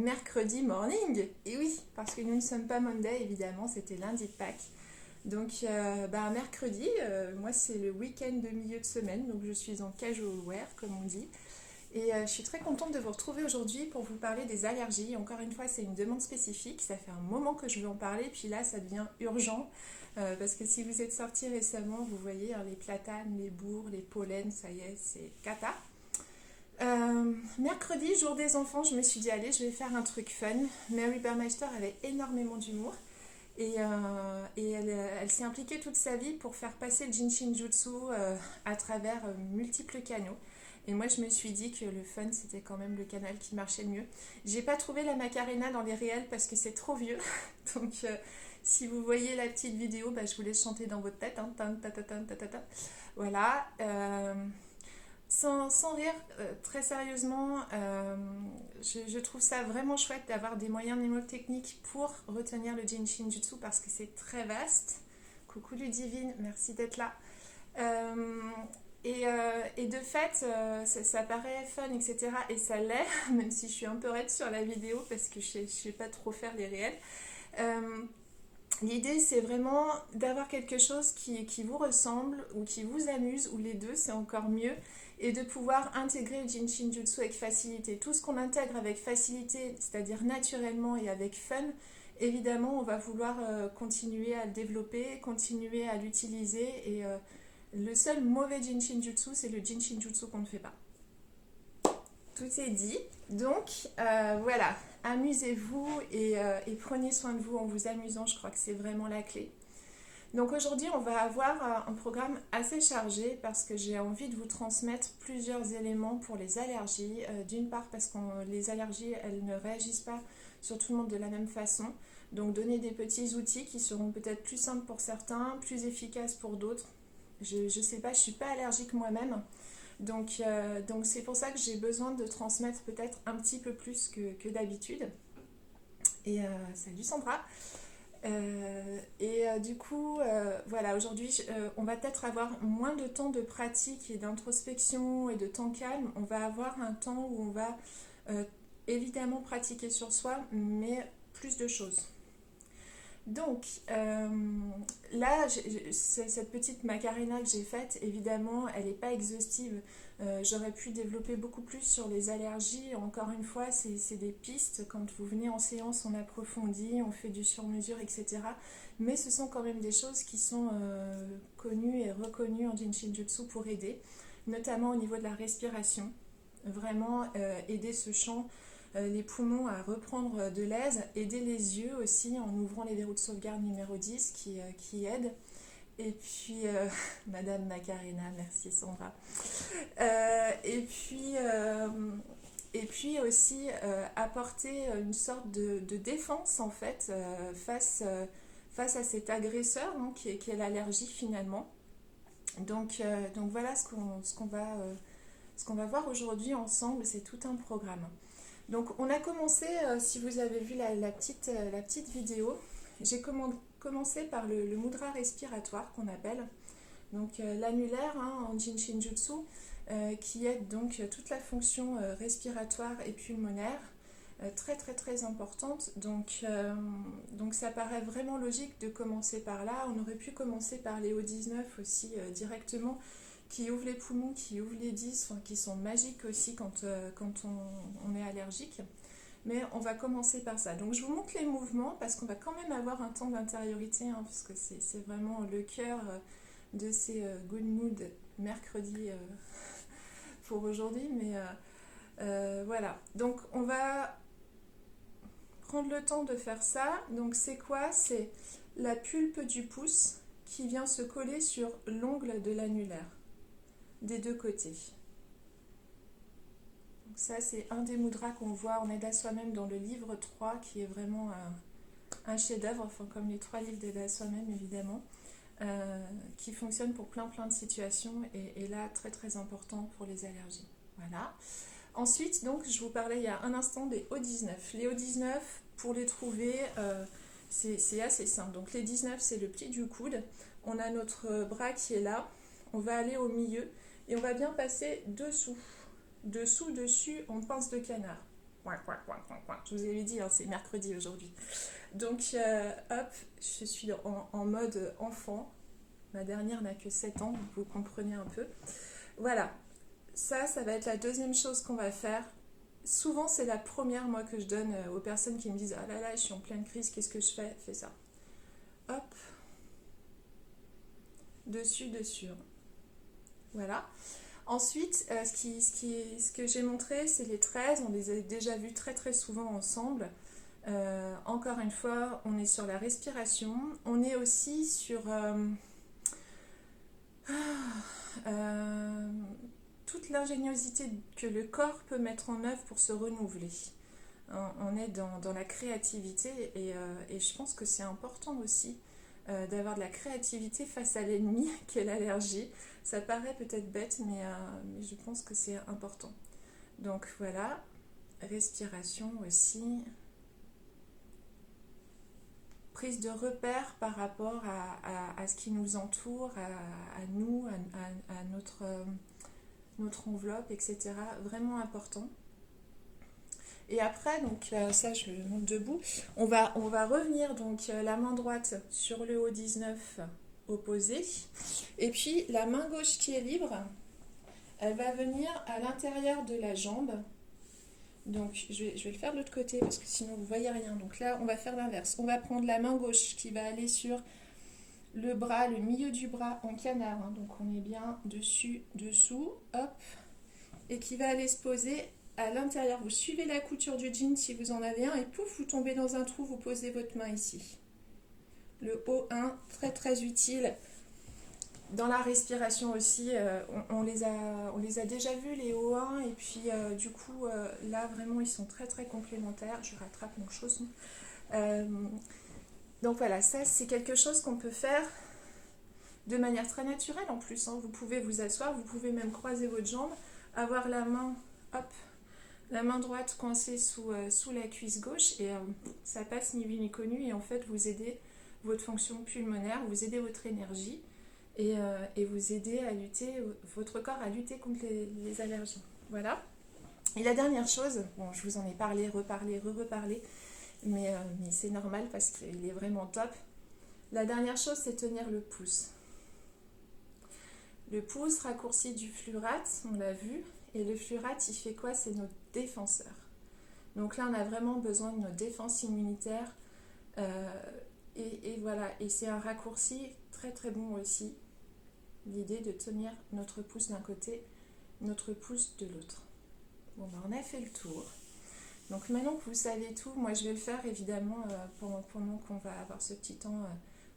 mercredi morning. Et oui, parce que nous ne sommes pas Monday, évidemment, c'était lundi de Pâques. Donc, mercredi, moi c'est le week-end de milieu de semaine, donc je suis en casual wear, comme on dit. Et je suis très contente de vous retrouver aujourd'hui pour vous parler des allergies. Encore une fois, c'est une demande spécifique, ça fait un moment que je veux en parler, puis là ça devient urgent. Parce que si vous êtes sortis récemment, vous voyez les platanes, les bourres, les pollens, ça y est, c'est cata. Mercredi, jour des enfants, je me suis dit allez, je vais faire un truc fun. Mary Burmeister avait énormément d'humour et elle s'est impliquée toute sa vie pour faire passer le Jinshin Jutsu à travers multiples canaux. Et moi, je me suis dit que le fun, c'était quand même le canal qui marchait le mieux. J'ai pas trouvé la Macarena dans les réels parce que c'est trop vieux. Donc, si vous voyez la petite vidéo, je vous laisse chanter dans votre tête. Hein. Voilà. Sans rire, très sérieusement, je trouve ça vraiment chouette d'avoir des moyens mnémotechniques pour retenir le Jinshin Jutsu parce que c'est très vaste. Coucou Ludivine, merci d'être là. Et de fait, ça paraît fun, etc. Et ça l'est, même si je suis un peu raide sur la vidéo parce que je ne sais pas trop faire les réels. L'idée, c'est vraiment d'avoir quelque chose qui vous ressemble ou qui vous amuse, ou les deux, c'est encore mieux, et de pouvoir intégrer le Jinshin Jutsu avec facilité. Tout ce qu'on intègre avec facilité, c'est-à-dire naturellement et avec fun, évidemment, on va vouloir continuer à le développer, continuer à l'utiliser, et le seul mauvais Jinshin Jutsu, c'est le Jinshin Jutsu qu'on ne fait pas. Tout est dit. Donc, voilà, amusez-vous et prenez soin de vous en vous amusant, je crois que c'est vraiment la clé. Donc aujourd'hui, on va avoir un programme assez chargé parce que j'ai envie de vous transmettre plusieurs éléments pour les allergies. D'une part parce que les allergies, elles ne réagissent pas sur tout le monde de la même façon. Donc donner des petits outils qui seront peut-être plus simples pour certains, plus efficaces pour d'autres. Je ne sais pas, je ne suis pas allergique moi-même. Donc c'est pour ça que j'ai besoin de transmettre peut-être un petit peu plus que d'habitude. Et salut Sandra. Du coup, voilà, aujourd'hui, on va peut-être avoir moins de temps de pratique et d'introspection et de temps calme. On va avoir un temps où on va évidemment pratiquer sur soi, mais plus de choses. Donc, là, cette petite Macarena que j'ai faite, évidemment, elle n'est pas exhaustive. J'aurais pu développer beaucoup plus sur les allergies. Encore une fois, c'est des pistes. Quand vous venez en séance, on approfondit, on fait du sur-mesure, etc. Mais ce sont quand même des choses qui sont connues et reconnues en Jinshin Jutsu pour aider, notamment au niveau de la respiration. Vraiment aider ce champ, les poumons à reprendre de l'aise, aider les yeux aussi en ouvrant les verrous de sauvegarde numéro 10 qui aident. Et puis, Madame Macarena, merci Sandra. Et puis aussi apporter une sorte de défense en fait face à cet agresseur donc, qui est l'allergie finalement. Donc voilà ce qu'on va voir aujourd'hui ensemble, c'est tout un programme. Donc on a commencé, si vous avez vu la petite vidéo, j'ai commencé par le mudra respiratoire qu'on appelle, donc l'annulaire en Jinshin Jutsu, qui aide donc toute la fonction respiratoire et pulmonaire, très très très importante. Donc ça paraît vraiment logique de commencer par là. On aurait pu commencer par les O19 aussi directement, qui ouvrent les poumons, qui ouvrent les 10, qui sont magiques aussi quand on est allergique. Mais on va commencer par ça. Donc je vous montre les mouvements parce qu'on va quand même avoir un temps d'intériorité, parce que c'est vraiment le cœur de ces good mood mercredi pour aujourd'hui. Mais voilà. Donc on va prendre le temps de faire ça. Donc c'est quoi? C'est la pulpe du pouce qui vient se coller sur l'ongle de l'annulaire des deux côtés. Donc ça c'est un des mudras qu'on voit en aide à soi-même dans le livre 3 qui est vraiment un chef-d'œuvre, comme les 3 livres d'aide à soi-même évidemment, qui fonctionne pour plein de situations et là très très important pour les allergies. Voilà. Ensuite donc je vous parlais il y a un instant des O19. Les O19 pour les trouver c'est assez simple. Donc les 19 c'est le pli du coude, on a notre bras qui est là, on va aller au milieu et on va bien passer dessous, dessus en pince de canard. Je vous avais dit, hein, c'est mercredi aujourd'hui. Donc, hop, je suis en mode enfant. Ma dernière n'a que 7 ans, donc vous comprenez un peu. Voilà, ça va être la deuxième chose qu'on va faire. Souvent, c'est la première, moi, que je donne aux personnes qui me disent ah là là, je suis en pleine crise, qu'est-ce que je fais? Fais ça. Hop, dessus, dessus. Voilà. Ensuite, ce que j'ai montré, c'est les 13. On les a déjà vus très très souvent ensemble. Encore une fois, on est sur la respiration. On est aussi sur euh, toute l'ingéniosité que le corps peut mettre en œuvre pour se renouveler. On est dans la créativité et je pense que c'est important aussi d'avoir de la créativité face à l'ennemi qui est l'allergie. Ça paraît peut-être bête, mais je pense que c'est important. Donc voilà, respiration aussi. Prise de repère par rapport à ce qui nous entoure, à nous, à notre enveloppe, etc. Vraiment important. Et après, donc ça je le monte debout, on va revenir donc la main droite sur le haut 19 opposé. Et puis la main gauche qui est libre, elle va venir à l'intérieur de la jambe. Donc je vais le faire de l'autre côté parce que sinon vous ne voyez rien. Donc là on va faire l'inverse. On va prendre la main gauche qui va aller sur le bras, le milieu du bras en canard. Hein. Donc on est bien dessus, dessous, hop. Et qui va aller se poser à l'intérieur. Vous suivez la couture du jean si vous en avez un et pouf, vous tombez dans un trou, vous posez votre main ici. Le O1, très très utile. Dans la respiration aussi, on les a déjà vus les O1 et puis du coup là vraiment ils sont très très complémentaires. Je rattrape mon chausson. Donc voilà, ça c'est quelque chose qu'on peut faire de manière très naturelle en plus. Hein. Vous pouvez vous asseoir, vous pouvez même croiser votre jambe, avoir la main, hop, la main droite coincée sous la cuisse gauche et ça passe ni vu ni connu et en fait vous aidez votre fonction pulmonaire, vous aidez votre énergie et vous aidez à lutter, votre corps à lutter contre les allergies. Voilà. Et la dernière chose, bon je vous en ai parlé, reparlé, reparlé, mais c'est normal parce qu'il est vraiment top. La dernière chose c'est tenir le pouce. Le pouce raccourci du fluorate, on l'a vu, et le fluorate il fait quoi? C'est notre défenseur. Donc là on a vraiment besoin de notre défense immunitaire et voilà, et c'est un raccourci très très bon aussi, l'idée de tenir notre pouce d'un côté, notre pouce de l'autre. Bon ben on a fait le tour. Donc maintenant que vous savez tout, moi je vais le faire évidemment pendant qu'on va avoir ce petit temps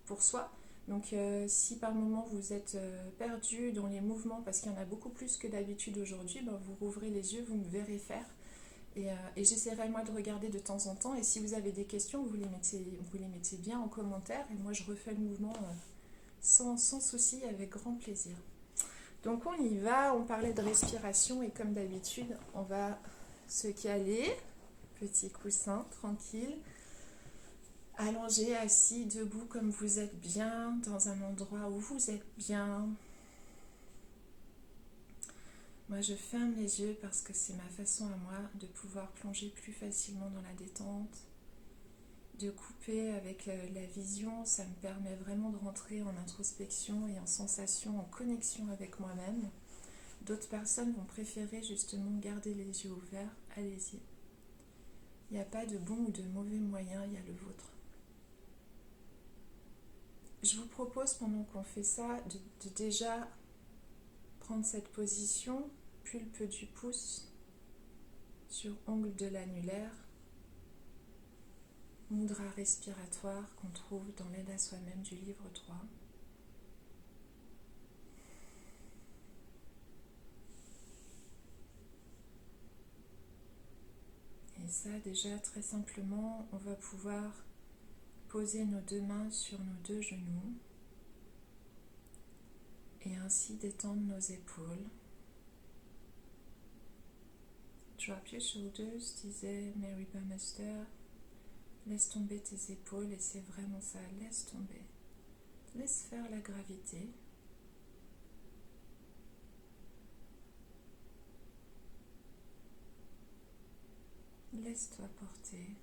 pour soi. Donc si par moment vous êtes perdu dans les mouvements, parce qu'il y en a beaucoup plus que d'habitude aujourd'hui, ben, vous rouvrez les yeux, vous me verrez faire. Et j'essaierai moi de regarder de temps en temps. Et si vous avez des questions, vous les mettez bien en commentaire. Et moi je refais le mouvement sans souci, avec grand plaisir. Donc on y va, on parlait de respiration et comme d'habitude, on va se caler. Petit coussin, tranquille. Allongé, assis, debout comme vous êtes bien, dans un endroit où vous êtes bien. Moi, je ferme les yeux parce que c'est ma façon à moi de pouvoir plonger plus facilement dans la détente, de couper avec la vision. Ça me permet vraiment de rentrer en introspection et en sensation, en connexion avec moi-même. D'autres personnes vont préférer justement garder les yeux ouverts. Allez-y. Il n'y a pas de bon ou de mauvais moyen, il y a le vôtre. Je vous propose pendant qu'on fait ça de déjà prendre cette position, pulpe du pouce sur ongle de l'annulaire, mudra respiratoire qu'on trouve dans l'aide à soi-même du livre 3. Et ça déjà très simplement, on va pouvoir poser nos deux mains sur nos deux genoux et ainsi détendre nos épaules. Drop your shoulders, disait Mary Burmester. Laisse tomber tes épaules et c'est vraiment ça, laisse tomber. Laisse faire la gravité. Laisse-toi porter.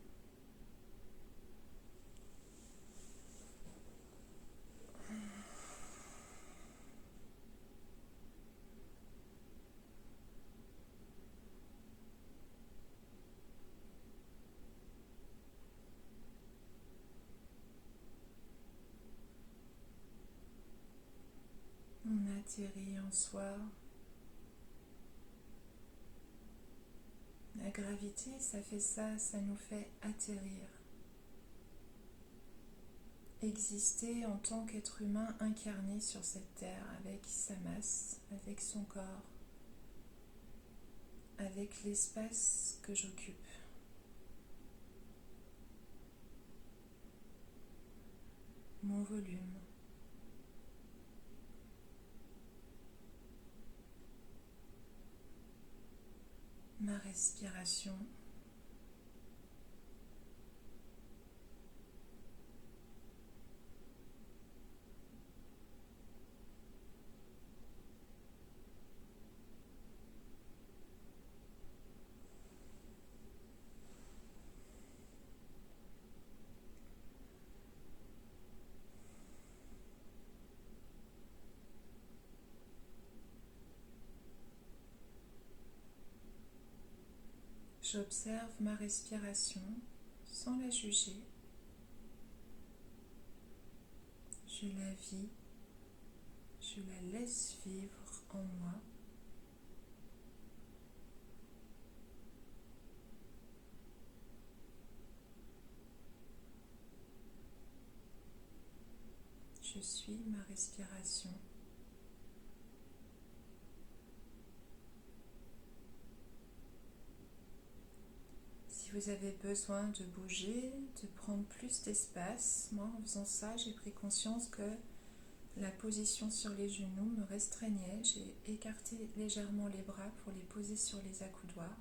On atterrit en soi. La gravité, ça fait ça, ça nous fait atterrir. Exister en tant qu'être humain incarné sur cette terre avec sa masse, avec son corps, avec l'espace que j'occupe. Mon volume. Ma respiration. J'observe ma respiration sans la juger. Je la vis, je la laisse vivre en moi. Je suis ma respiration. Si vous avez besoin de bouger, de prendre plus d'espace, moi en faisant ça, j'ai pris conscience que la position sur les genoux me restreignait. J'ai écarté légèrement les bras pour les poser sur les accoudoirs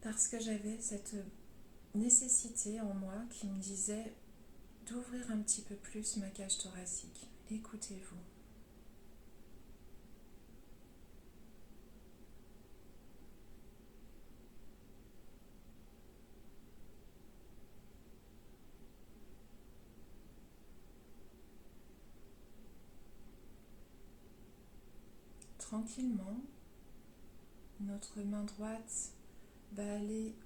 parce que j'avais cette nécessité en moi qui me disait d'ouvrir un petit peu plus ma cage thoracique. Écoutez-vous. Tranquillement, notre main droite va aller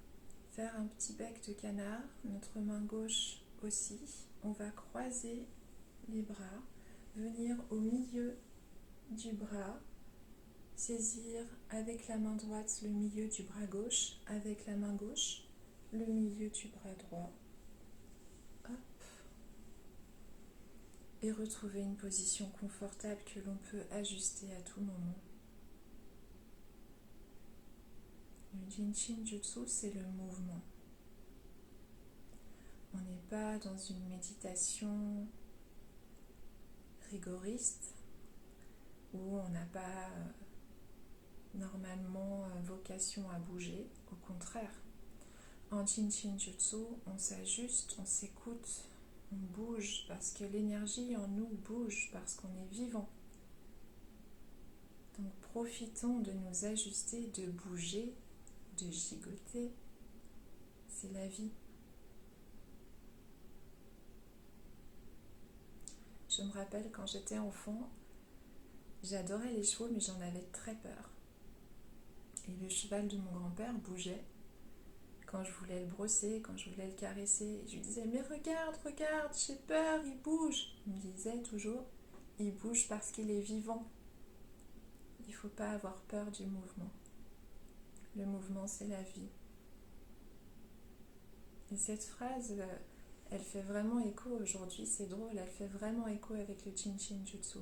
faire un petit bec de canard, notre main gauche aussi. On va croiser les bras, venir au milieu du bras, saisir avec la main droite le milieu du bras gauche, avec la main gauche le milieu du bras droit. Hop. Et retrouver une position confortable que l'on peut ajuster à tout moment. Le Jinshin Jutsu, c'est le mouvement. On n'est pas dans une méditation rigoriste où on n'a pas normalement vocation à bouger. Au contraire, en Jinshin Jutsu, on s'ajuste, on s'écoute, on bouge parce que l'énergie en nous bouge, parce qu'on est vivant. Donc profitons de nous ajuster, de bouger, de gigoter. C'est la vie. Je me rappelle quand j'étais enfant, j'adorais les chevaux mais j'en avais très peur. Et le cheval de mon grand-père bougeait. Quand je voulais le brosser, quand je voulais le caresser, je lui disais « Mais regarde, regarde, j'ai peur, il bouge !» Il me disait toujours « Il bouge parce qu'il est vivant. » Il ne faut pas avoir peur du mouvement. Le mouvement, c'est la vie. Et cette phrase, elle fait vraiment écho aujourd'hui, c'est drôle, elle fait vraiment écho avec le Jinshin Jutsu.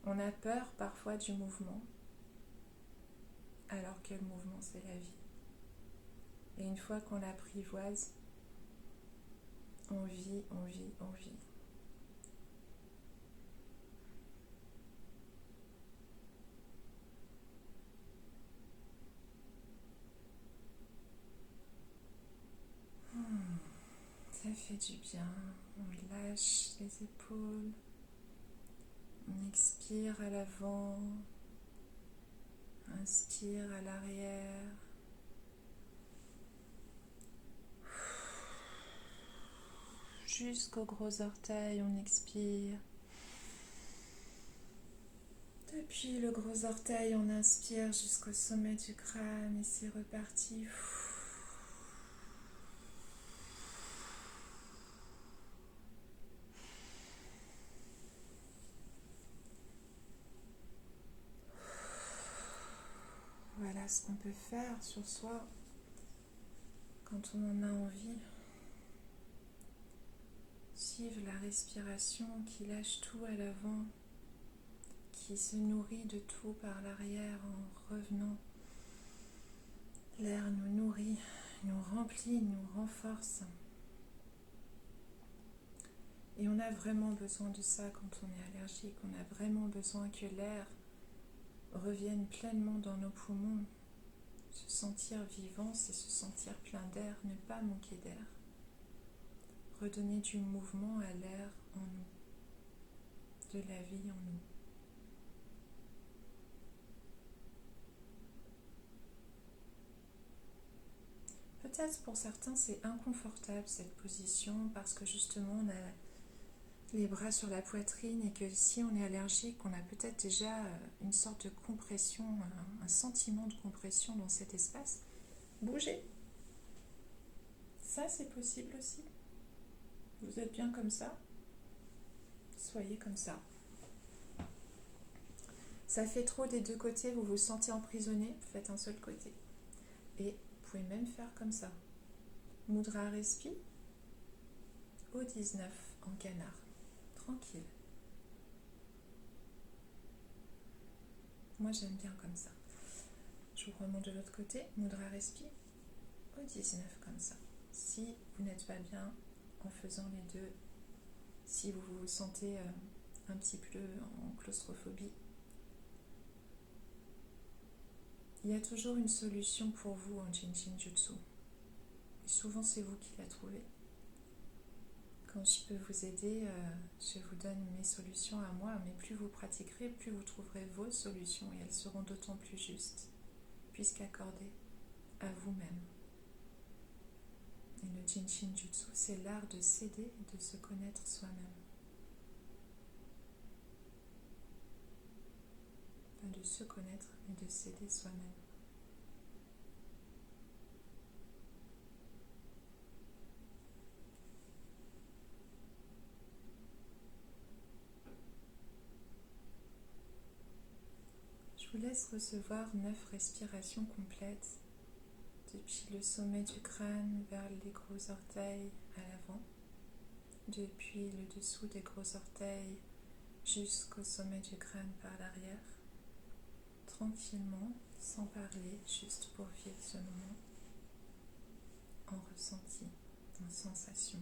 On a peur parfois du mouvement, alors que le mouvement, c'est la vie. Et une fois qu'on l'apprivoise, on vit, on vit, on vit. Ça fait du bien. On lâche les épaules. On expire à l'avant. Inspire à l'arrière. jusqu'au gros orteil, on expire. Depuis le gros orteil, on inspire jusqu'au sommet du crâne et c'est reparti. Voilà ce qu'on peut faire sur soi quand on en a envie. Suivre la respiration qui lâche tout à l'avant, qui se nourrit de tout par l'arrière en revenant. L'air nous nourrit, nous remplit, nous renforce. Et on a vraiment besoin de ça quand on est allergique. On a vraiment besoin que l'air revienne pleinement dans nos poumons. Se sentir vivant, c'est se sentir plein d'air, ne pas manquer d'air. Redonner du mouvement à l'air en nous, de la vie en nous. Peut-être pour certains c'est inconfortable cette position parce que justement on a les bras sur la poitrine et que si on est allergique, on a peut-être déjà une sorte de compression, un sentiment de compression dans cet espace. Bougez. Ça c'est possible aussi. Vous êtes bien comme ça. Soyez comme ça. Ça fait trop des deux côtés, vous vous sentez emprisonné, faites un seul côté. Et vous pouvez même faire comme ça. Mudra Respi au 19 en canard. Tranquille. Moi j'aime bien comme ça. Je vous remonte de l'autre côté. Mudra Respi au 19 comme ça. Si vous n'êtes pas bien en faisant les deux, si vous vous sentez un petit peu en claustrophobie, il y a toujours une solution pour vous en Jinshin Jutsu. Et souvent c'est vous qui la trouvez. Quand je peux vous aider, je vous donne mes solutions à moi, mais plus vous pratiquerez, plus vous trouverez vos solutions et elles seront d'autant plus justes, puisqu'accordées à vous-même. Et le Jinshin Jutsu, c'est l'art de s'aider et de se connaître soi-même. Pas de se connaître, mais de s'aider soi-même. Je vous laisse recevoir 9 respirations complètes depuis le sommet du crâne vers les gros orteils à l'avant, depuis le dessous des gros orteils jusqu'au sommet du crâne par l'arrière, tranquillement, sans parler, juste pour vivre ce moment en ressenti, en sensation.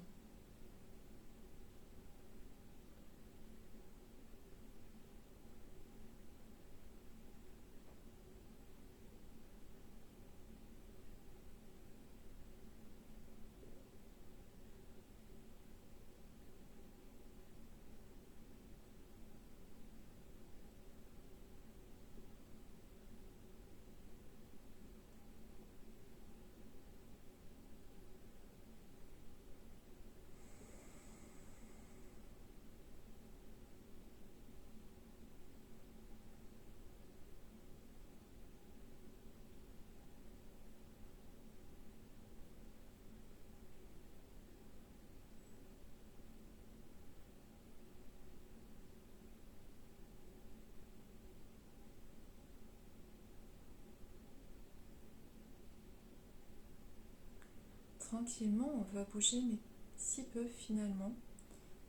Tranquillement, on va bouger, mais si peu finalement.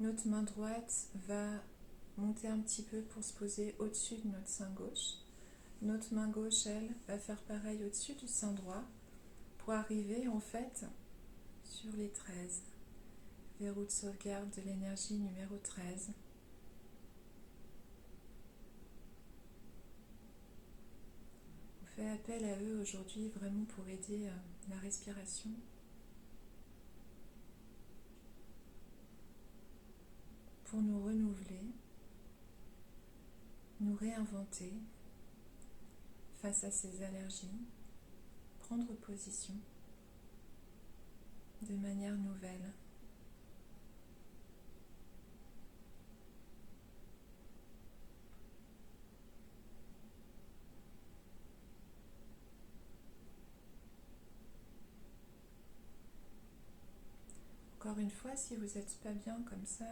Notre main droite va monter un petit peu pour se poser au-dessus de notre sein gauche. Notre main gauche, elle, va faire pareil au-dessus du sein droit pour arriver en fait sur les 13. Verrou de sauvegarde de l'énergie numéro 13. On fait appel à eux aujourd'hui vraiment pour aider la respiration. Pour nous renouveler, nous réinventer face à ces allergies, prendre position de manière nouvelle. encore une fois, si vous n'êtes pas bien comme ça,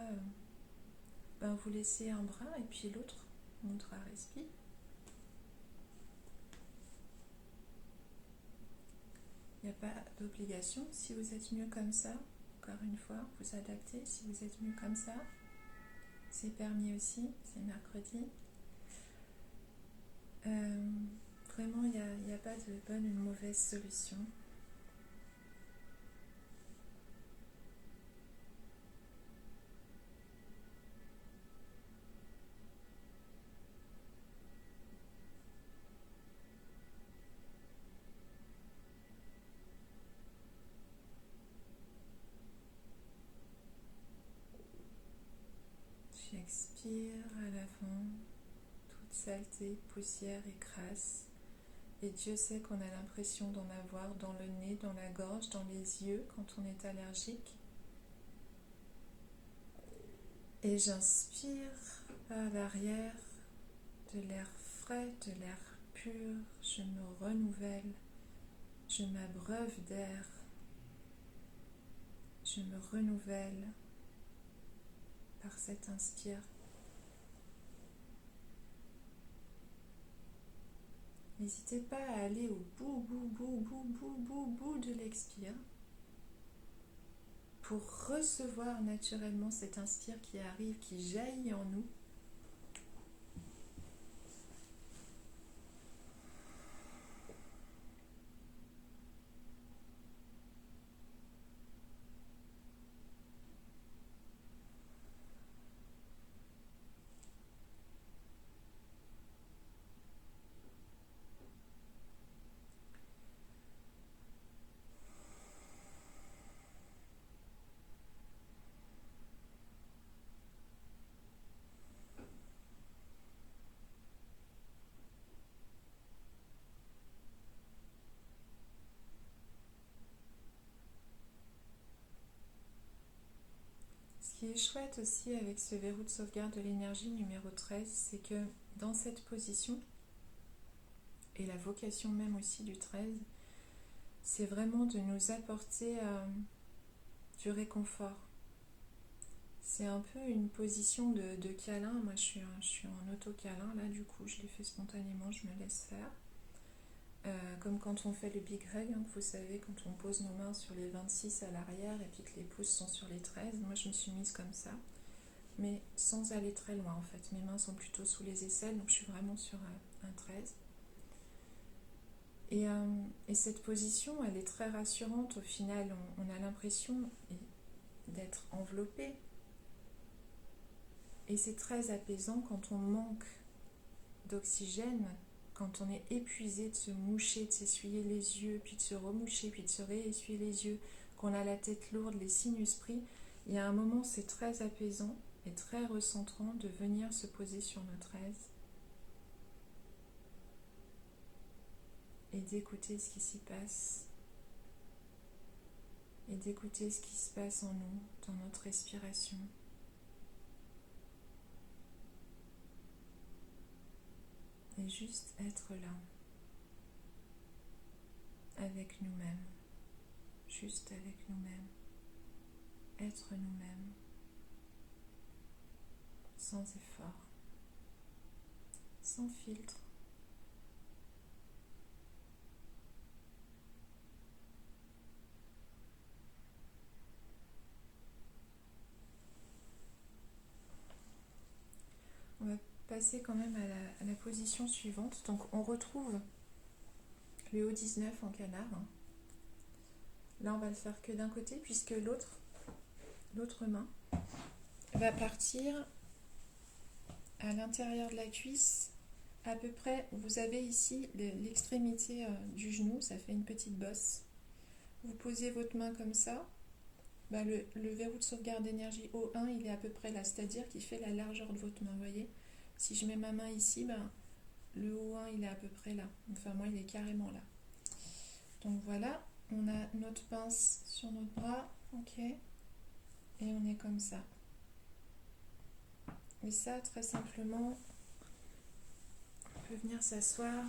ben vous laissez un bras et puis l'autre montre à respire. Il n'y a pas d'obligation. Si vous êtes mieux comme ça, encore une fois, vous adaptez. Si vous êtes mieux comme ça, c'est permis aussi, c'est mercredi. Vraiment, il n'y a pas de bonne ou de mauvaise solution. J'expire à l'avant, toute saleté, poussière et crasse. Et Dieu sait qu'on a l'impression d'en avoir dans le nez, dans la gorge, dans les yeux quand on est allergique. Et j'inspire par l'arrière de l'air frais, de l'air pur. Je me renouvelle, je m'abreuve d'air, je me renouvelle par cette inspire. N'hésitez pas à aller au bout de l'expire pour recevoir naturellement cette inspire qui arrive, qui jaillit en nous. Ce qui est chouette aussi avec ce verrou de sauvegarde de l'énergie numéro 13, c'est que dans cette position, et la vocation même aussi du 13, c'est vraiment de nous apporter du réconfort. C'est un peu une position de câlin. Moi, je suis en auto-câlin, là, du coup, je l'ai fait spontanément, je me laisse faire. Comme quand on fait le big hug, hein, vous savez, quand on pose nos mains sur les 26 à l'arrière et puis que les pouces sont sur les 13. Moi, je me suis mise comme ça, mais sans aller très loin, en fait. Mes mains sont plutôt sous les aisselles, donc je suis vraiment sur un 13. Et cette position, elle est très rassurante. Au final, on a l'impression d'être enveloppé. Et c'est très apaisant quand on manque d'oxygène, quand on est épuisé de se moucher, de s'essuyer les yeux, puis de se remoucher, puis de se réessuyer les yeux, qu'on a la tête lourde, les sinus pris. Il y a un moment, c'est très apaisant et très recentrant de venir se poser sur notre aise et d'écouter ce qui s'y passe, et d'écouter ce qui se passe en nous, dans notre respiration. Et juste être là, avec nous-mêmes, juste avec nous-mêmes, être nous-mêmes, sans effort, sans filtre. On va passer quand même à la position suivante. Donc on retrouve le haut 19 en canard. Là on va le faire que d'un côté puisque l'autre main va partir à l'intérieur de la cuisse. À peu près, vous avez ici l'extrémité du genou, ça fait une petite bosse. Vous posez votre main comme ça. Bah, le verrou de sauvegarde d'énergie O1, il est à peu près là, c'est-à-dire qu'il fait la largeur de votre main, vous voyez. Si je mets ma main ici, ben, le O1, il est à peu près là. Enfin, moi, il est carrément là. Donc voilà, on a notre pince sur notre bras, ok, et on est comme ça. Et ça, très simplement, on peut venir s'asseoir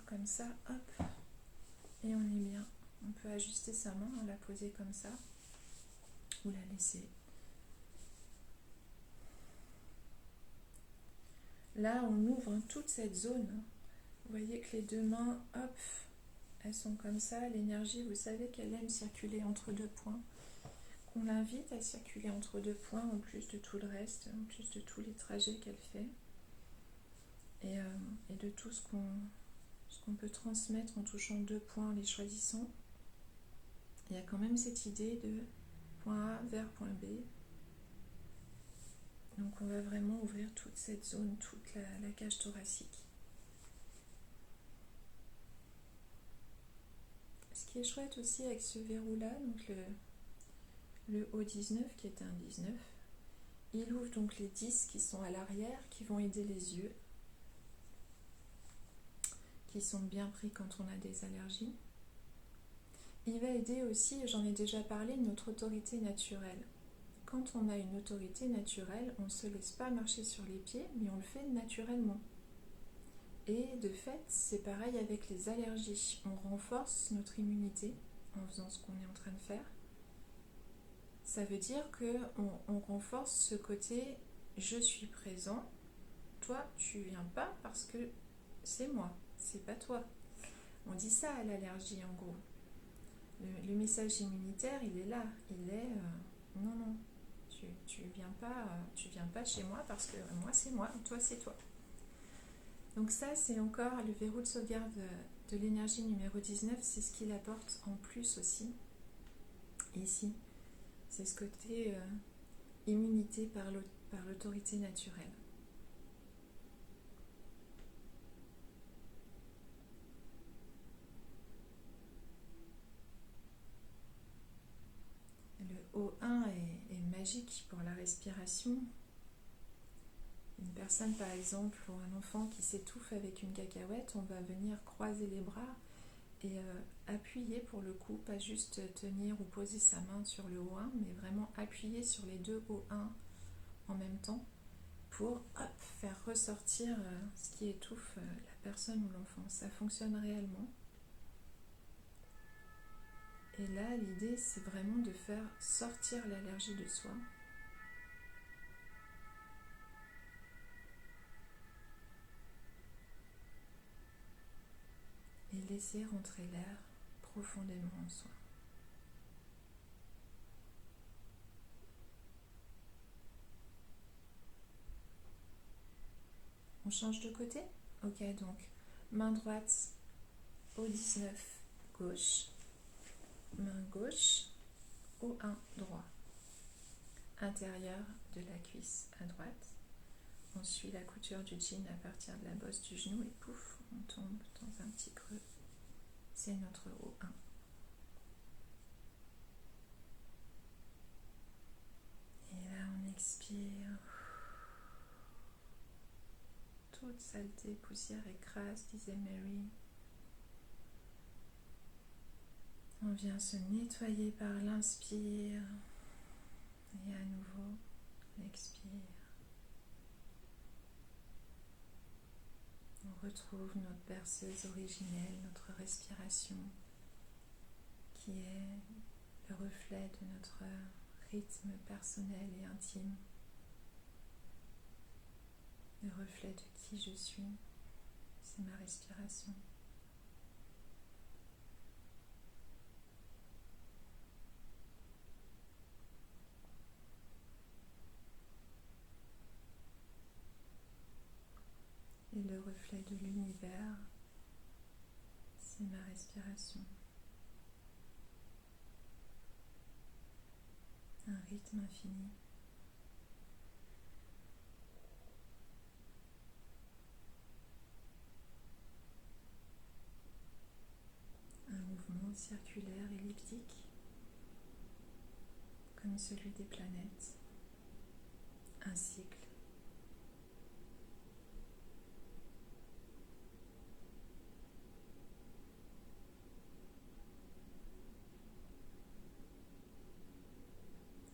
comme ça, hop, et on est bien. On peut ajuster sa main, la poser comme ça. ou la laisser. Là, on ouvre toute cette zone. Vous voyez que les deux mains, hop, elles sont comme ça. L'énergie, vous savez qu'elle aime circuler entre deux points. On l'invite à circuler entre deux points, en plus de tout le reste, en plus de tous les trajets qu'elle fait. Et de tout ce qu'on peut transmettre en touchant deux points, les choisissant. Il y a quand même cette idée de point A vers point B. Donc on va vraiment ouvrir toute cette zone, toute la cage thoracique. Ce qui est chouette aussi avec ce verrou-là, donc le O19 qui est un 19, il ouvre donc les 10 qui sont à l'arrière, qui vont aider les yeux, qui sont bien pris quand on a des allergies. Il va aider aussi, j'en ai déjà parlé, notre autorité naturelle. Quand on a une autorité naturelle, on ne se laisse pas marcher sur les pieds, mais on le fait naturellement. Et de fait, c'est pareil avec les allergies. On renforce notre immunité en faisant ce qu'on est en train de faire. Ça veut dire qu'on renforce ce côté « je suis présent », toi tu viens pas parce que c'est moi, c'est pas toi. On dit ça à l'allergie en gros. Le message immunitaire, il est là, il est non, tu viens pas chez moi parce que moi c'est moi, toi c'est toi. Donc ça c'est encore le verrou de sauvegarde de l'énergie numéro 19, c'est ce qu'il apporte en plus aussi ici. C'est ce côté immunité par l'autorité naturelle. Le O1 est magique pour la respiration. Une personne par exemple ou un enfant qui s'étouffe avec une cacahuète, on va venir croiser les bras et appuyer pour le coup, pas juste tenir ou poser sa main sur le O1, mais vraiment appuyer sur les deux O1 en même temps pour faire ressortir ce qui étouffe la personne ou l'enfant. Ça fonctionne réellement. Et là, l'idée, c'est vraiment de faire sortir l'allergie de soi. Et laisser rentrer l'air profondément en soi. On change de côté? Ok, donc main droite au 19 gauche, main gauche au 1 droit, intérieur de la cuisse à droite. On suit la couture du jean à partir de la bosse du genou et pouf, on tombe dans un petit creux. C'est notre O1. Et là, on expire. Toute saleté, poussière écrase, disait Mary. On vient se nettoyer par l'inspire. Et à nouveau, l'expire. On retrouve notre berceuse originelle, notre respiration, qui est le reflet de notre rythme personnel et intime, le reflet de qui je suis, c'est ma respiration. Et le reflet de l'univers, c'est ma respiration. Un rythme infini. Un mouvement circulaire elliptique, comme celui des planètes. Un cycle.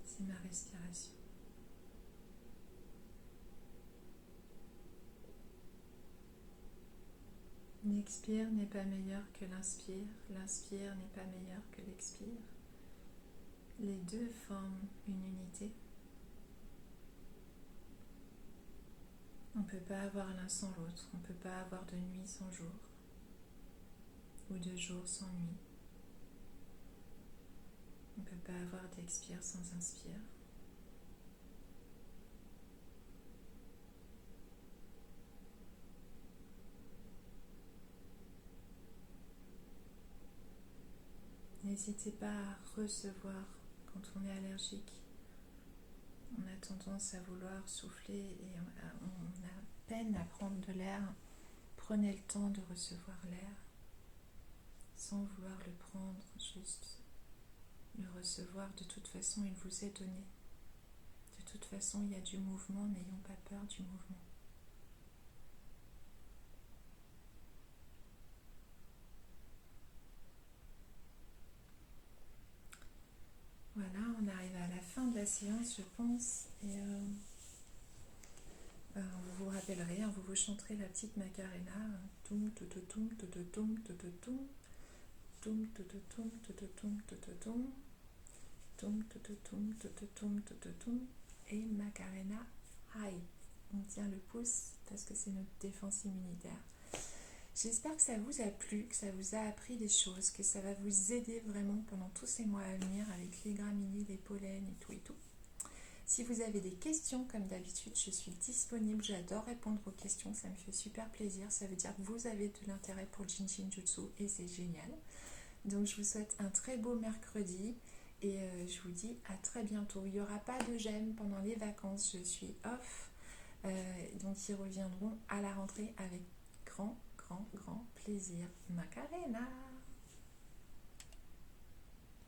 C'est ma respiration. L'expire n'est pas meilleur que l'inspire, l'inspire n'est pas meilleur que l'expire. Les deux forment une unité. On ne peut pas avoir l'un sans l'autre. On ne peut pas avoir de nuit sans jour. Ou de jour sans nuit. On ne peut pas avoir d'expire sans inspire. N'hésitez pas à recevoir quand on est allergique. On a tendance à vouloir souffler et on a peine à prendre de l'air. Prenez le temps de recevoir l'air sans vouloir le prendre, juste le recevoir. De toute façon, il vous est donné. De toute façon, il y a du mouvement, n'ayons pas peur du mouvement. Voilà, on arrive à la fin de la séance, je pense, et vous vous rappellerez, vous chanterez la petite Macarena, toum toum toum toum toum toum toum toum toum toum et Macarena high. On tient le pouce parce que c'est notre défense immunitaire. J'espère que ça vous a plu, que ça vous a appris des choses, que ça va vous aider vraiment pendant tous ces mois à venir avec les graminées, les pollens et tout et tout. Si vous avez des questions, comme d'habitude, je suis disponible. J'adore répondre aux questions, ça me fait super plaisir. Ça veut dire que vous avez de l'intérêt pour le Jinshin Jutsu et c'est génial. Donc je vous souhaite un très beau mercredi et je vous dis à très bientôt. Il n'y aura pas de j'aime pendant les vacances, je suis off. Donc ils reviendront à la rentrée avec grand plaisir. Macarena!